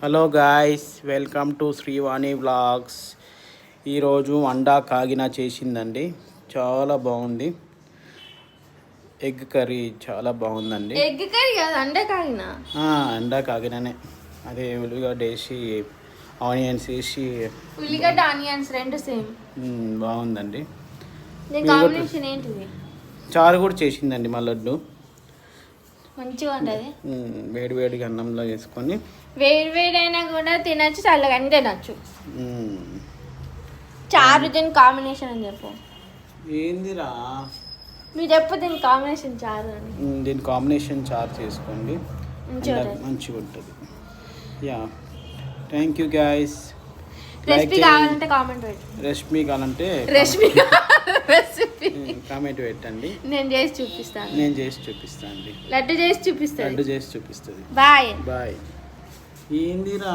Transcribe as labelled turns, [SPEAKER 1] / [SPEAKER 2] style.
[SPEAKER 1] Hello guys, welcome to Srivani vlogs. ఈరోజు అండా కాగినా చేసిందండి, చాలా బాగుంది. ఎగ్ కర్రీ చాలా బాగుందండి.
[SPEAKER 2] ఎగ్ కర్రీ కాదు, అండా కాగినా.
[SPEAKER 1] అండా కాగినానే, అదే ఉల్లిగడ్డ వేసి ఆనియన్స్ వేసి.
[SPEAKER 2] ఉల్లిగడ్డ ఆనియన్స్ రెండు సేమ్.
[SPEAKER 1] బాగుందండి.
[SPEAKER 2] కాంబినేషన్ ఏంటిది?
[SPEAKER 1] చారు కూడా చేసిందండి మా లడ్డు.
[SPEAKER 2] మంచిగా ఉంటుంది.
[SPEAKER 1] వేడి వేడిగా అన్నంలో వేసుకొని
[SPEAKER 2] వేడివేడైనా కూడా తినచ్చు, చల్లగానే తినచ్చు. చారు దీని కాంబినేషన్ అని చెప్పు.
[SPEAKER 1] ఏందిరా
[SPEAKER 2] మీరు చెప్పు దీని కాంబినేషన్ చారు అని.
[SPEAKER 1] దీని కాంబినేషన్ చారు చేసుకోండి, మంచిగా ఉంటుంది. Yeah, thank you guys.
[SPEAKER 2] Recipe కావాలంటే కామెంట్ పెట్టు.
[SPEAKER 1] రెసిపీ కావాలంటే
[SPEAKER 2] రెసిపీ
[SPEAKER 1] కామెంట్ పెట్టండి.
[SPEAKER 2] నేను చేసి చూపిస్తాను.
[SPEAKER 1] అండి.
[SPEAKER 2] లడ్డు చేసి చూపిస్తుంది.
[SPEAKER 1] బాయ్.
[SPEAKER 2] ఏందిరా?